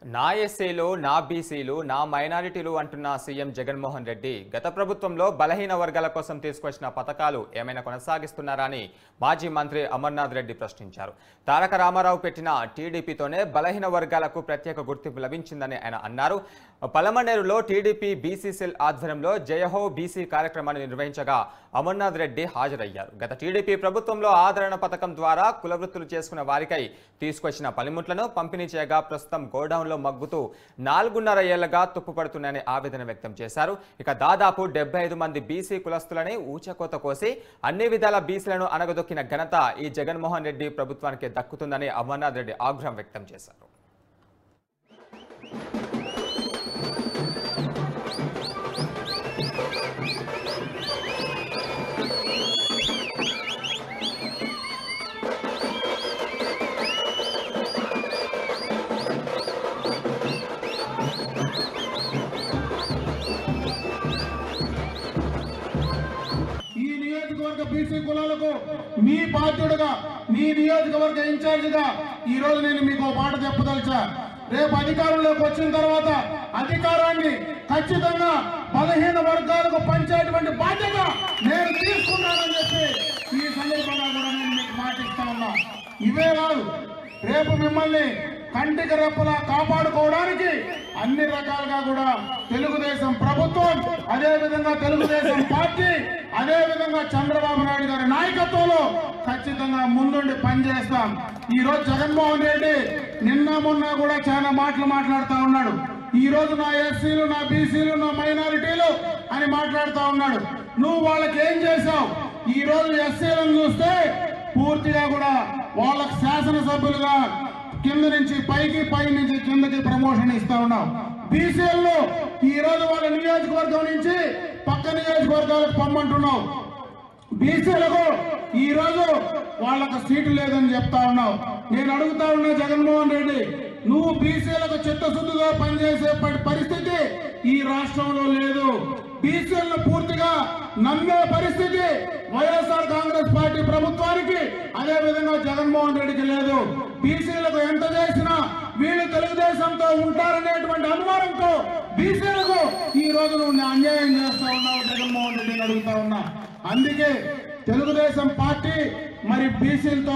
నా ఎస్సీలు, నా బీసీలు, నా మైనారిటీలు అంటున్న సీఎం జగన్మోహన్ రెడ్డి గత ప్రభుత్వంలో బలహీన వర్గాల కోసం తీసుకొచ్చిన పథకాలు ఏమైనా కొనసాగిస్తున్నారా అని మాజీ మంత్రి అమర్నాథ్ రెడ్డి ప్రశ్నించారు. తారక రామారావు పెట్టిన టీడీపీతోనే బలహీన వర్గాలకు ప్రత్యేక గుర్తింపు లభించిందని ఆయన అన్నారు. పలమనేరులో టీడీపీ బీసీ సెల్ ఆధ్వర్యంలో జయహో బీసీ కార్యక్రమాన్ని నిర్వహించగా అమర్నాథ్ రెడ్డి హాజరయ్యారు. గత టీడీపీ ప్రభుత్వంలో ఆదరణ పథకం ద్వారా కులవృత్తులు చేసుకున్న వారికై తీసుకొచ్చిన పనిముట్లను పంపిణీ చేయగా ప్రస్తుతం గోడౌన్లో మగ్గుతూ 4.5 ఏళ్లుగా తుప్పుపడుతున్నాయని ఆవేదన వ్యక్తం చేశారు. ఇక దాదాపు 75 మంది బీసీ కులస్తులని ఊచకోత కోసి అన్ని విధాల బీసీలను అనగదొక్కిన ఘనత ఈ జగన్మోహన్ రెడ్డి ప్రభుత్వానికి దక్కుతుందని అమర్నాథ్ రెడ్డి ఆగ్రహం వ్యక్తం చేశారు. బీసీ కులాలకు మీ బాధ్యుడుగా, మీ నియోజకవర్గ ఇన్ఛార్జిగా ఈ రోజు నేను మీకు మాట చెప్పదలిచా. రేపు అధికారంలోకి వచ్చిన తర్వాత అధికారాన్ని ఖచ్చితంగా బలహీన వర్గాలకు పంచేటువంటి బాధ్యత నేను తీసుకున్నానని చెప్పి ఈ సందర్భంగా కూడా నేను మీకు మాట ఇస్తా ఉన్నా. ఇవే కాదు, రేపు మిమ్మల్ని కంటికి రెప్పలా కాపాడుకోవడానికి అన్ని రకాలుగా కూడా తెలుగుదేశం ప్రభుత్వం, అదేవిధంగా తెలుగుదేశం పార్టీ, అదేవిధంగా చంద్రబాబు నాయుడు గారి నాయకత్వంలో ఖచ్చితంగా ముందుండి పనిచేస్తాం. ఈ రోజు జగన్మోహన్ రెడ్డి నిన్న మొన్న కూడా చాలా మాటలు మాట్లాడుతూ ఉన్నాడు. ఈ రోజు నా ఎస్సీలు, నా బీసీలు, నా మైనారిటీలు అని మాట్లాడుతూ ఉన్నాడు. నువ్వు వాళ్ళకి ఏం చేశావు? ఈ రోజు ఎస్సీలను చూస్తే పూర్తిగా కూడా వాళ్ళకు శాసనసభ్యులుగా కింద నుంచి పైకి, పై నుంచి కిందకి ప్రమోషన్ ఇస్తా ఉన్నాం. బీసీల్లో ఈ రోజు వాళ్ళ నియోజకవర్గం నుంచి పక్క నియోజకవర్గాలకు పంపమంటున్నావు. బీసీలకు ఈ రోజు వాళ్ళకు సీటు లేదని చెప్తా ఉన్నావు. నేను అడుగుతా ఉన్నా జగన్మోహన్ రెడ్డి, నువ్వు బీసీలకు చిత్తశుద్ధిగా పనిచేసే పరిస్థితి ఈ రాష్ట్రంలో లేదు. బీసీలను పూర్తిగా నమ్మే పరిస్థితి వైఎస్ఆర్ కాంగ్రెస్ పార్టీ ప్రభుత్వానికి, అదే విధంగా జగన్మోహన్ రెడ్డికి లేదు. బీసీలకు ఎంత చేసినా వీళ్ళు తెలుగుదేశంతో ఉంటారనేటువంటి అనుమానంతో బీసీలకు ఈ రోజు నువ్వు అన్యాయం చేస్తా ఉన్నావు జగన్మోహన్ రెడ్డిని అడుగుతా ఉన్నా. అందుకే తెలుగుదేశం పార్టీ మరి బీసీలతో